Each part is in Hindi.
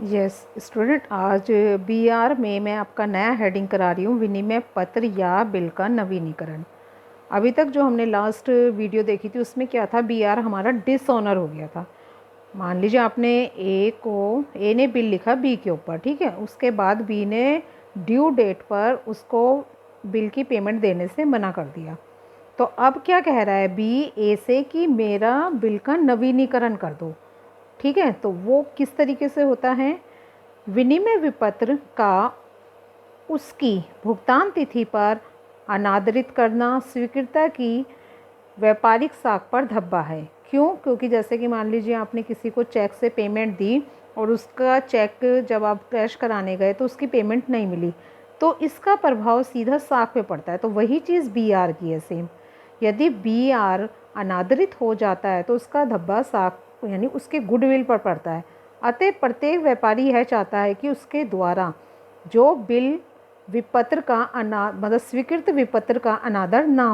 यस स्टूडेंट, आज बीआर में मैं आपका नया हेडिंग करा रही हूँ, विनिमय पत्र या बिल का नवीनीकरण। अभी तक जो हमने लास्ट वीडियो देखी थी उसमें क्या था, बीआर हमारा डिसऑनर हो गया था। मान लीजिए आपने ए ने बिल लिखा बी के ऊपर, ठीक है। उसके बाद बी ने ड्यू डेट पर उसको बिल की पेमेंट देने से मना कर दिया। तो अब क्या कह रहा है बी ए से कि मेरा बिल का नवीनीकरण कर दो, ठीक है। तो वो किस तरीके से होता है, विनिमय विपत्र का उसकी भुगतान तिथि पर अनादरित करना स्वीकृता की व्यापारिक साख पर धब्बा है। क्यों? क्योंकि जैसे कि मान लीजिए आपने किसी को चेक से पेमेंट दी और उसका चेक जब आप कैश कराने गए तो उसकी पेमेंट नहीं मिली, तो इसका प्रभाव सीधा साख पे पड़ता है। तो वही चीज़ बी आर की है सेम। यदि बी आर अनादरित हो जाता है तो उसका धब्बा साख यानी उसके गुडविल पर पड़ता है। अतः प्रत्येक व्यापारी यह चाहता है कि उसके द्वारा जो बिल विपत्र का मतलब स्वीकृत विपत्र का अनादर ना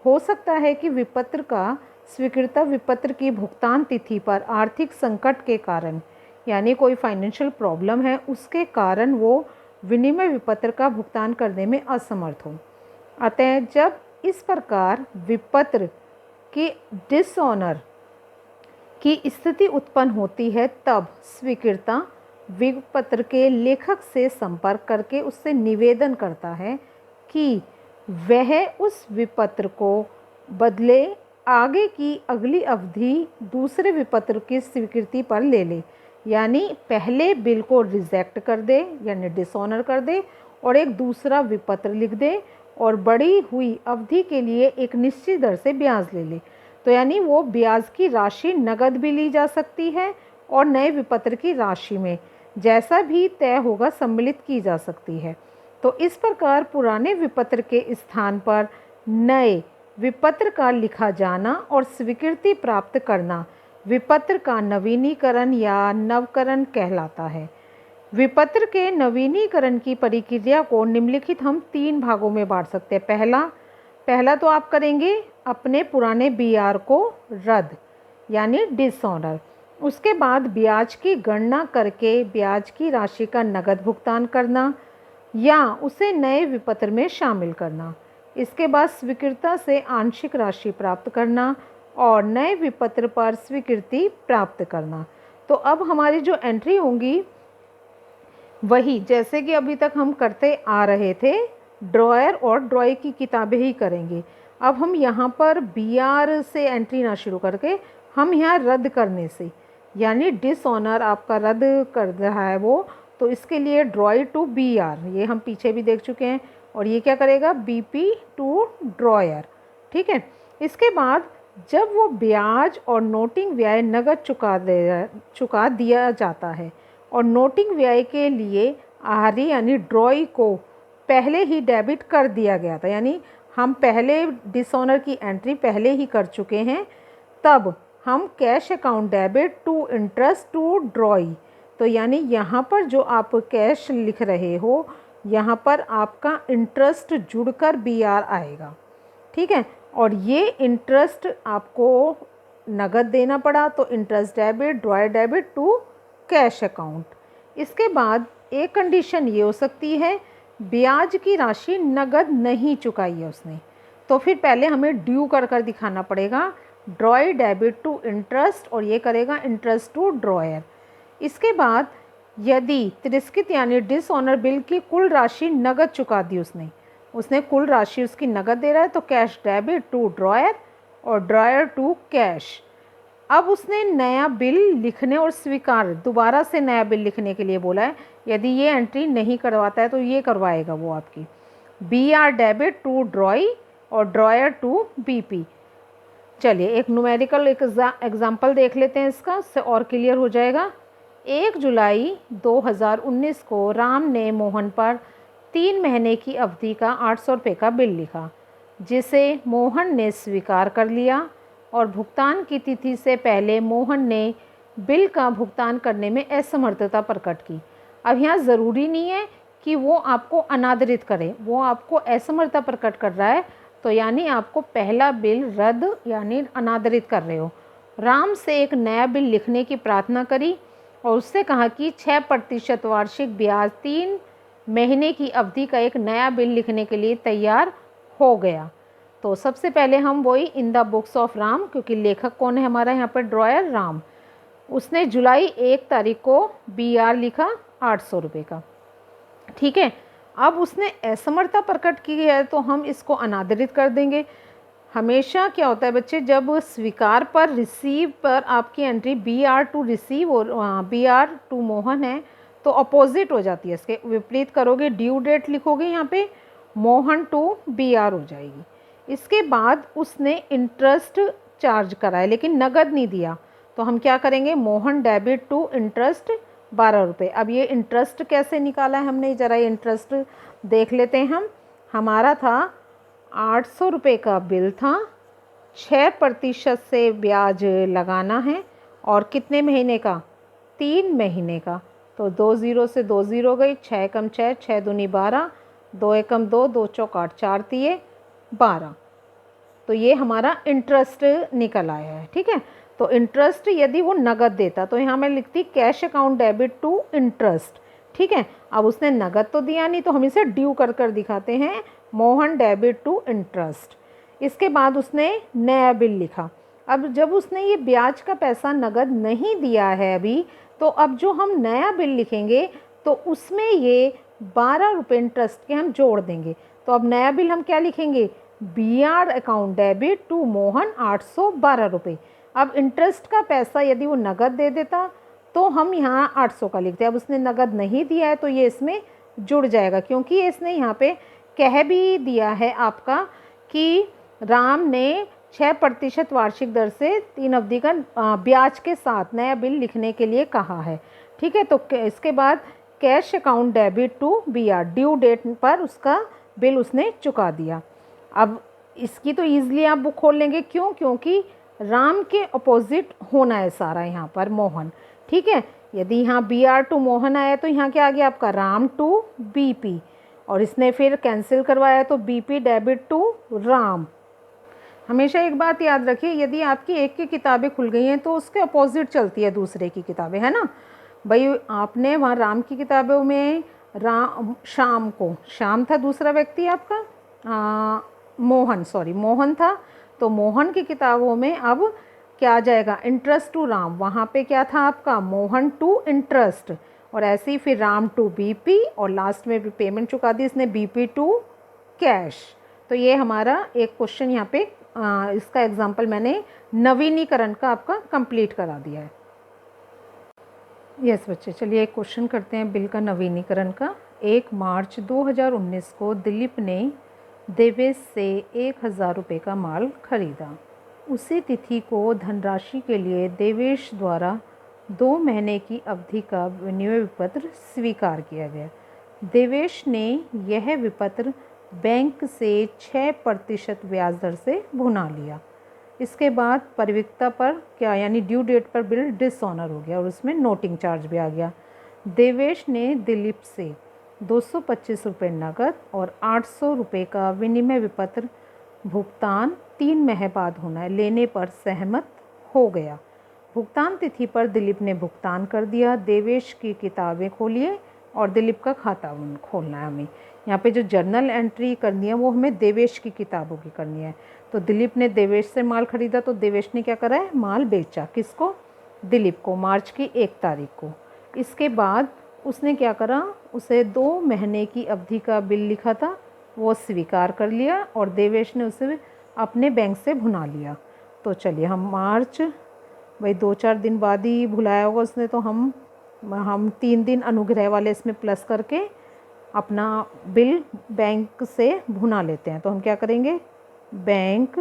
हो सकता है कि विपत्र का स्वीकृत विपत्र की भुगतान तिथि पर आर्थिक संकट के कारण यानी कोई फाइनेंशियल प्रॉब्लम है, उसके कारण वो विनिमय विपत्र का भुगतान करने में असमर्थ हो। अतः जब इस प्रकार विपत्र की डिसऑनर की स्थिति उत्पन्न होती है तब स्वीकृता विपत्र के लेखक से संपर्क करके उससे निवेदन करता है कि वह उस विपत्र को बदले आगे की अगली अवधि दूसरे विपत्र की स्वीकृति पर ले ले, यानी पहले बिल को रिजेक्ट कर दे यानी डिसऑनर कर दे और एक दूसरा विपत्र लिख दे और बढ़ी हुई अवधि के लिए एक निश्चित दर से ब्याज ले ले। तो यानी वो ब्याज की राशि नकद भी ली जा सकती है और नए विपत्र की राशि में जैसा भी तय होगा सम्मिलित की जा सकती है। तो इस प्रकार पुराने विपत्र के स्थान पर नए विपत्र का लिखा जाना और स्वीकृति प्राप्त करना विपत्र का नवीनीकरण या नवकरण कहलाता है। विपत्र के नवीनीकरण की प्रक्रिया को निम्नलिखित हम 3 भागों में बांट सकते हैं। पहला तो आप करेंगे अपने पुराने बीआर को रद्द यानी डिसऑनर। उसके बाद ब्याज की गणना करके ब्याज की राशि का नकद भुगतान करना या उसे नए विपत्र में शामिल करना। इसके बाद स्वीकृता से आंशिक राशि प्राप्त करना और नए विपत्र पर स्वीकृति प्राप्त करना। तो अब हमारी जो एंट्री होंगी वही जैसे कि अभी तक हम करते आ रहे थे, ड्रॉयर और ड्रॉई की किताबें ही करेंगे। अब हम यहाँ पर बीआर से एंट्री ना शुरू करके हम यहाँ रद्द करने से यानी डिसऑनर आपका रद्द कर रहा है वो, तो इसके लिए ड्रॉई टू बीआर ये हम पीछे भी देख चुके हैं और ये क्या करेगा बीपी टू ड्रॉयर, ठीक है। इसके बाद जब वो ब्याज और नोटिंग व्यय नकद चुका दिया जाता है और नोटिंग व्यय के लिए आहरी यानी ड्रॉई को पहले ही डेबिट कर दिया गया था, यानी हम पहले डिसऑनर की एंट्री पहले ही कर चुके हैं, तब हम cash account debit to interest to drawee. तो यानी यहाँ पर जो आप कैश लिख रहे हो यहाँ पर आपका इंटरेस्ट जुड़कर बीआर आएगा, ठीक है। और ये इंटरेस्ट आपको नगद देना पड़ा तो interest debit drawer debit to cash account. इसके बाद एक कंडीशन ये हो सकती है ब्याज की राशि नगद नहीं चुकाई है उसने, तो फिर पहले हमें ड्यू कर दिखाना पड़ेगा ड्रॉय डेबिट टू इंटरेस्ट और ये करेगा इंटरेस्ट टू ड्रॉयर। इसके बाद यदि तिरस्कृत यानी डिसऑनर बिल की कुल राशि नगद चुका दी उसने कुल राशि उसकी नगद दे रहा है तो कैश डेबिट टू ड्रॉयर और ड्रॉयर टू कैश। अब उसने नया बिल लिखने और स्वीकार दोबारा से नया बिल लिखने के लिए बोला है। यदि ये एंट्री नहीं करवाता है तो ये करवाएगा वो आपकी बीआर डेबिट टू ड्रॉई और ड्रॉयर टू बीपी। चलिए एक न्यूमेरिकल एग्जाम्पल देख लेते हैं इसका, इससे और क्लियर हो जाएगा। 1 जुलाई 2019 को राम ने मोहन पर 3 महीने की अवधि का 800 रुपये का बिल लिखा जिसे मोहन ने स्वीकार कर लिया और भुगतान की तिथि से पहले मोहन ने बिल का भुगतान करने में असमर्थता प्रकट की। अब यहाँ ज़रूरी नहीं है कि वो आपको अनादरित करे, वो आपको असमर्थता प्रकट कर रहा है तो यानी आपको पहला बिल रद्द यानी अनादरित कर रहे हो। राम से एक नया बिल लिखने की प्रार्थना करी और उससे कहा कि 6% वार्षिक ब्याज 3 महीने की अवधि का एक नया बिल लिखने के लिए तैयार हो गया। तो सबसे पहले हम वही in the books of Ram, क्योंकि लेखक कौन है हमारा यहाँ पर, ड्रॉयर राम, उसने जुलाई 1 तारीख को BR लिखा 800 रुपये का। ठीक है, अब उसने असमर्थता प्रकट की है तो हम इसको अनादरित कर देंगे। हमेशा क्या होता है बच्चे, जब स्वीकार पर रिसीव पर आपकी एंट्री BR टू रिसीव और BR टू मोहन है तो अपोजिट हो जाती है, इसके विपरीत करोगे, ड्यू डेट लिखोगे यहाँ पे, मोहन टू BR हो जाएगी। इसके बाद उसने इंटरेस्ट चार्ज कराया लेकिन नगद नहीं दिया, तो हम क्या करेंगे, मोहन डेबिट टू इंटरेस्ट 12 रुपये। अब ये इंटरेस्ट कैसे निकाला है हमने, ज़रा ये इंटरेस्ट देख लेते हैं हम। हमारा था 800 रुपये का बिल था, 6% से ब्याज लगाना है और कितने महीने का, 3 महीने का। तो 2 ज़ीरो से 2 ज़ीरो गई, 6 कम 6, 6 दूनी 12, 2 एकम 2, 2 चौक 8, 4 तिये 12। तो ये हमारा इंटरेस्ट निकल आया है। ठीक है, तो इंटरेस्ट यदि वो नगद देता तो यहाँ मैं लिखती cash account debit to interest. ठीक है, अब उसने नगद तो दिया नहीं तो हम इसे ड्यू कर कर दिखाते हैं, मोहन डेबिट टू इंटरेस्ट। इसके बाद उसने नया बिल लिखा। अब जब उसने ये ब्याज का पैसा नगद नहीं दिया है अभी, तो अब जो हम नया बिल लिखेंगे तो उसमें ये 12 रुपये इंटरेस्ट के हम जोड़ देंगे। तो अब नया बिल हम क्या लिखेंगे, BR account debit to Mohan 812 रुपये। अब इंटरेस्ट का पैसा यदि वो नगद दे देता तो हम यहाँ 800 का लिखते हैं। अब उसने नगद नहीं दिया है तो ये इसमें जुड़ जाएगा, क्योंकि इसने यहाँ पे कह भी दिया है आपका कि राम ने 6% वार्षिक दर से 3 अवधि का ब्याज के साथ नया बिल लिखने के लिए कहा है। ठीक है, तो इसके बाद cash account debit to BR, due date पर उसका बिल उसने चुका दिया। अब इसकी तो ईजिली आप बुक खोल लेंगे, क्यों, क्योंकि राम के अपोजिट होना है सारा यहाँ पर मोहन। ठीक है, यदि यहाँ BR टू मोहन आया तो यहाँ क्या आ गया आपका, राम टू BP, और इसने फिर कैंसिल करवाया तो BP डेबिट टू राम। हमेशा एक बात याद रखिए, यदि आपकी एक की किताबें खुल गई हैं तो उसके अपोजिट चलती है दूसरे की किताबें, है ना भाई। आपने वहाँ राम की किताबों में राम, शाम को, शाम था दूसरा व्यक्ति आपका, मोहन, सॉरी मोहन था, तो मोहन की किताबों में अब क्या आ जाएगा, इंटरेस्ट टू राम। वहाँ पे क्या था आपका, मोहन टू इंटरेस्ट, और ऐसे ही फिर राम टू BP, और लास्ट में भी पेमेंट चुका दी इसने BP टू कैश। तो ये हमारा एक क्वेश्चन यहाँ पे इसका एग्जाम्पल मैंने नवीनीकरण का आपका कंप्लीट करा दिया है। यस बच्चे, चलिए एक क्वेश्चन करते हैं बिल का नवीनीकरण का। 1 मार्च 2019 को दिलीप ने देवेश से 1000 रुपये का माल खरीदा। उसी तिथि को धनराशि के लिए देवेश द्वारा 2 महीने की अवधि का विनिमय विपत्र स्वीकार किया गया। देवेश ने यह विपत्र बैंक से 6% ब्याज दर से भुना लिया। इसके बाद परिपक्वता पर क्या, यानी ड्यू डेट पर बिल डिसऑनर हो गया और उसमें नोटिंग चार्ज भी आ गया। देवेश ने दिलीप से 225 रुपये नकद और 800 रुपये का विनिमय विपत्र भुगतान 3 माह बाद होना है लेने पर सहमत हो गया। भुगतान तिथि पर दिलीप ने भुगतान कर दिया। देवेश की किताबें खोलिए और दिलीप का खाता खोलना है हमें। यहाँ पे जो जर्नल एंट्री करनी है वो हमें देवेश की किताबों की करनी है। तो दिलीप ने देवेश से माल खरीदा तो देवेश ने क्या करा है, माल बेचा। किसको, दिलीप को, मार्च की 1 तारीख को। इसके बाद उसने क्या करा, उसे 2 महीने की अवधि का बिल लिखा था वो स्वीकार कर लिया और देवेश ने उसे अपने बैंक से भुना लिया। तो चलिए हम मार्च, भाई 2-4 दिन बाद ही भुलाया होगा उसने, तो हम 3 दिन अनुग्रह वाले इसमें प्लस करके अपना बिल बैंक से भुना लेते हैं। तो हम क्या करेंगे, bank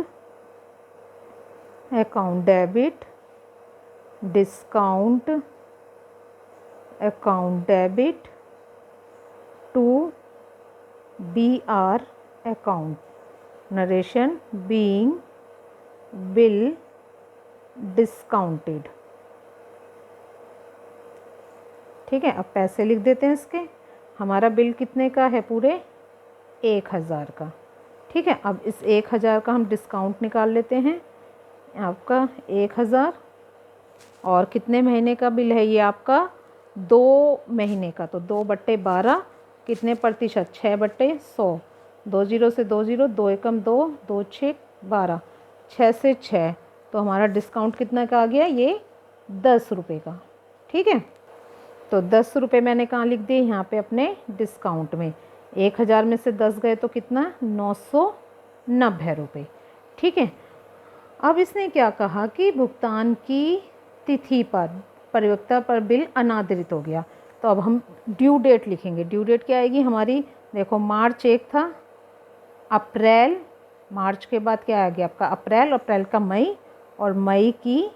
account debit, discount account debit to BR account, narration being bill discounted. ठीक है, अब पैसे लिख देते हैं इसके। हमारा बिल कितने का है, पूरे 1000 का। ठीक है, अब इस 1000 का हम डिस्काउंट निकाल लेते हैं। आपका 1000 और कितने महीने का बिल है ये आपका? 2 महीने का। तो 2/12 कितने प्रतिशत? 6/100। 2 जीरो से 2 जीरो, 2 एकम 2, 2 6 12, 6 से 6। तो हमारा डिस्काउंट कितना का आ गया? ये 10 रुपये का। ठीक है, तो 10 रुपये मैंने कहाँ लिख दिए? यहाँ पे अपने डिस्काउंट में। 1000 में से 10 गए तो कितना? 990 रुपये। ठीक है, अब इसने क्या कहा कि भुगतान की तिथि पर, परिपक्वता पर बिल अनादरित हो गया। तो अब हम ड्यू डेट लिखेंगे। ड्यू डेट क्या आएगी हमारी? देखो, मार्च 1 था, अप्रैल, मार्च के बाद क्या आ गया आपका? अप्रैल, अप्रैल का मई, और मई की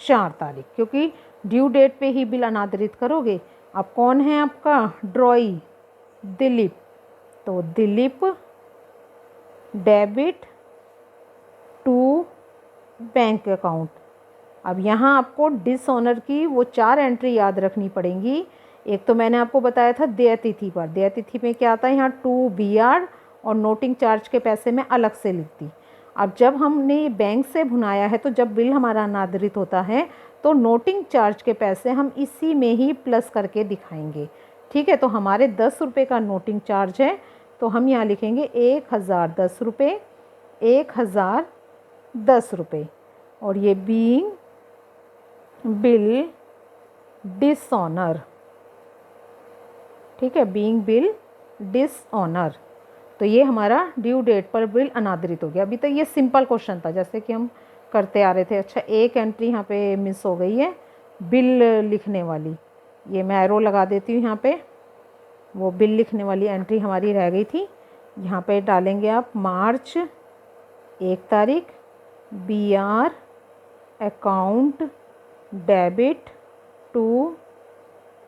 4 तारीख, क्योंकि ड्यू डेट पे ही बिल अनादरित करोगे। अब कौन है आपका? ड्रॉई दिलीप। तो Dilip debit to bank account. अब यहाँ आपको डिसऑनर की वो 4 एंट्री याद रखनी पड़ेंगी। एक तो मैंने आपको बताया था देय तिथि पर। देय तिथि में क्या आता है? यहाँ 2 BR और नोटिंग चार्ज के पैसे मैं अलग से लिखती। अब जब हमने ये बैंक से भुनाया है तो जब बिल हमारा अनादरित होता है तो नोटिंग चार्ज के पैसे हम इसी में ही प्लस करके दिखाएंगे। ठीक है, तो हमारे 10 रुपये का नोटिंग चार्ज है, तो हम यहाँ लिखेंगे 1010 रुपये, 1010 रुपये। और ये बीइंग बिल डिसऑनर। ठीक है, बीइंग बिल डिसऑनर। तो ये हमारा ड्यू डेट पर बिल अनादरित हो गया। अभी तक ये सिंपल क्वेश्चन था जैसे कि हम करते आ रहे थे। अच्छा, एक एंट्री यहाँ पे मिस हो गई है, बिल लिखने वाली। ये मैं एरो लगा देती हूँ यहाँ पे। वो बिल लिखने वाली एंट्री हमारी रह गई थी। यहाँ पे डालेंगे आप मार्च 1 तारीख, BR account debit to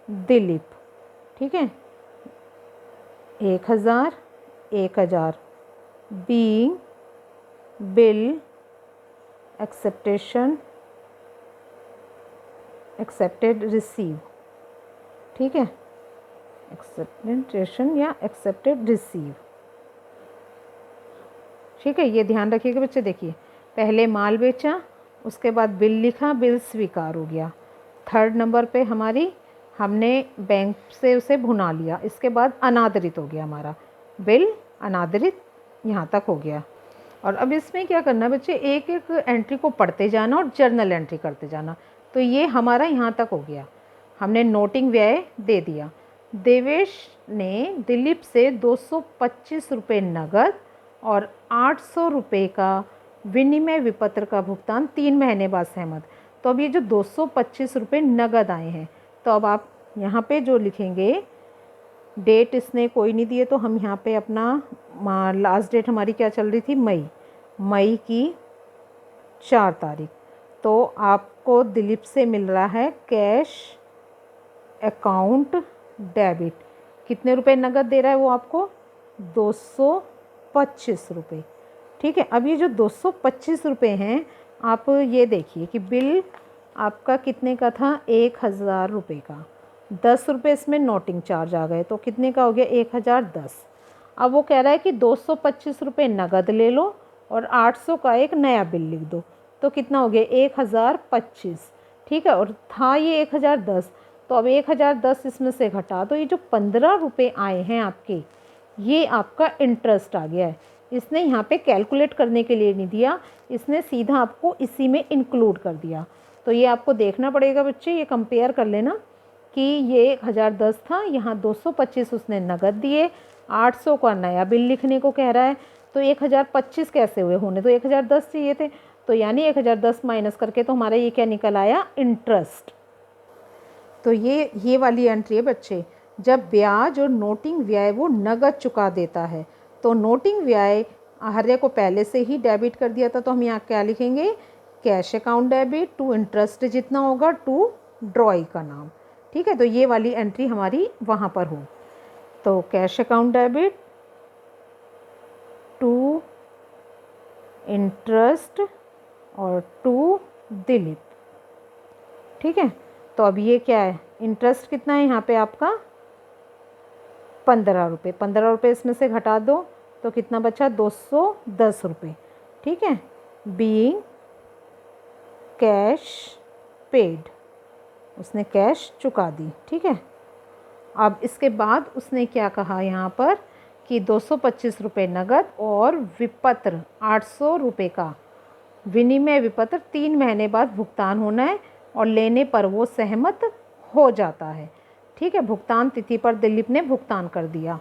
Dilip. ठीक है, 1000 बीइंग बिल एक्सेप्टेड रिसीव। ठीक है, एक्सेप्टेशन या एक्सेप्टेड रिसीव। ठीक है, ये ध्यान रखिएगा बच्चे। देखिए, पहले माल बेचा, उसके बाद बिल लिखा, बिल स्वीकार हो गया। 3rd नंबर पे हमारी हमने बैंक से उसे भुना लिया, इसके बाद अनादरित हो गया हमारा बिल, अनादरित यहाँ तक हो गया। और अब इसमें क्या करना है बच्चे? एक एक एंट्री को पढ़ते जाना और जर्नल एंट्री करते जाना। तो ये हमारा यहाँ तक हो गया। हमने नोटिंग व्यय दे दिया। देवेश ने दिलीप से 225 रुपये नगद और 800 रुपये का विनिमय विपत्र का भुगतान 3 महीने बाद सहमत। तो अब ये जो 225 रुपये नगद आए हैं, तो अब आप यहाँ पे जो लिखेंगे, डेट इसने कोई नहीं दिए, तो हम यहाँ पे अपना लास्ट डेट हमारी क्या चल रही थी? मई की 4 तारीख। तो आपको दिलीप से मिल रहा है कैश अकाउंट डेबिट। कितने रुपए नगद दे रहा है वो आपको? 225 रुपये। ठीक है, अब ये जो 225 रुपये हैं, आप ये देखिए कि बिल आपका कितने का था? 1000 रुपये का। 10 रुपये इसमें नोटिंग चार्ज आ गए, तो कितने का हो गया? 1010। अब वो कह रहा है कि 225 रुपये नगद ले लो और 800 का एक नया बिल लिख दो, तो कितना हो गया? 1025। ठीक है, और था ये 1010, तो अब 1010 इसमें से घटा दो। ये जो 15 रुपये आए हैं आपके, ये आपका इंटरेस्ट आ गया है। इसने यहाँ पे कैलकुलेट करने के लिए नहीं दिया, इसने सीधा आपको इसी में इंक्लूड कर दिया। तो ये आपको देखना पड़ेगा बच्चे, ये कंपेयर कर लेना कि ये 1010 था, यहाँ 225 उसने नगद दिए, 800 का नया बिल लिखने को कह रहा है। तो 1025 कैसे हुए? होने तो 1010 चाहिए थे, तो यानी 1010 माइनस करके तो हमारा ये क्या निकल आया? इंटरेस्ट। तो ये वाली एंट्री है बच्चे, जब ब्याज और नोटिंग व्यय वो नगद चुका देता है। तो नोटिंग व्यय आहर्य को पहले से ही डेबिट कर दिया था, तो हम यहाँ क्या लिखेंगे? Cash account debit to interest जितना होगा टू ड्रॉई का नाम। ठीक है, तो ये वाली एंट्री हमारी वहाँ पर हो। तो cash account debit to interest और टू दिलीप। ठीक है, तो अब ये क्या है? इंटरेस्ट कितना है यहाँ पे आपका? 15 रुपये। 15 रुपये इसमें से घटा दो तो कितना बचा? 210 रुपये। ठीक है, बीइंग कैश पेड, उसने कैश चुका दी। ठीक है, अब इसके बाद उसने क्या कहा यहाँ पर कि 225 रुपये नगद और विपत्र 800 रुपये का विनिमय विपत्र 3 महीने बाद भुगतान होना है और लेने पर वो सहमत हो जाता है। ठीक है, भुगतान तिथि पर दिलीप ने भुगतान कर दिया।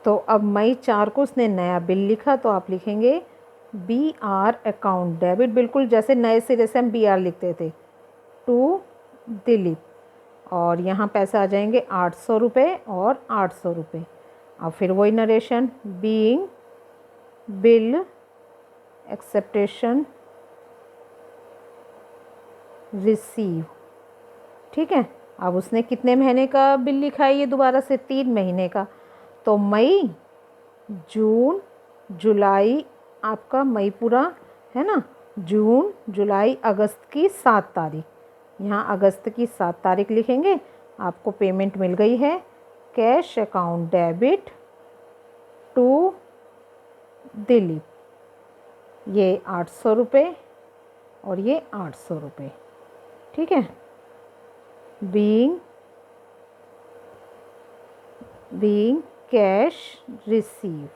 तो अब मई 4 को उसने नया बिल लिखा, तो आप लिखेंगे BR अकाउंट डेबिट, बिल्कुल जैसे नए सिरे से हम BR लिखते थे, टू दिलीप, और यहाँ पैसे आ जाएंगे 800 रुपये और 800 रुपये। अब फिर वही narration, being bill acceptation receive. ठीक है, अब उसने कितने महीने का बिल लिखा है, ये दोबारा से 3 महीने का। तो मई, जून, जुलाई, आपका मई पूरा है ना, जून, जुलाई, अगस्त की 7 तारीख, यहाँ अगस्त की 7 तारीख लिखेंगे। आपको पेमेंट मिल गई है, cash account debit to Dilip, ये 800 रुपये और ये 800 रुपये। ठीक है, बीइंग कैश रिसीव।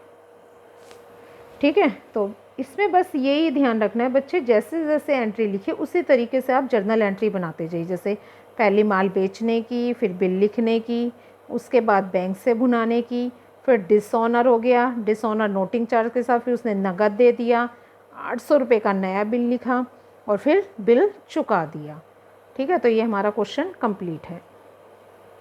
ठीक है, तो इसमें बस यही ध्यान रखना है बच्चे, जैसे जैसे एंट्री लिखिए उसी तरीके से आप जर्नल एंट्री बनाते जाइए। जैसे पहले माल बेचने की, फिर बिल लिखने की, उसके बाद बैंक से भुनाने की, फिर डिसऑनर हो गया, डिसऑनर नोटिंग चार्ज के साथ, फिर उसने नकद दे दिया, 800 रुपये का नया बिल लिखा और फिर बिल चुका दिया। ठीक है, तो ये हमारा क्वेश्चन कंप्लीट है।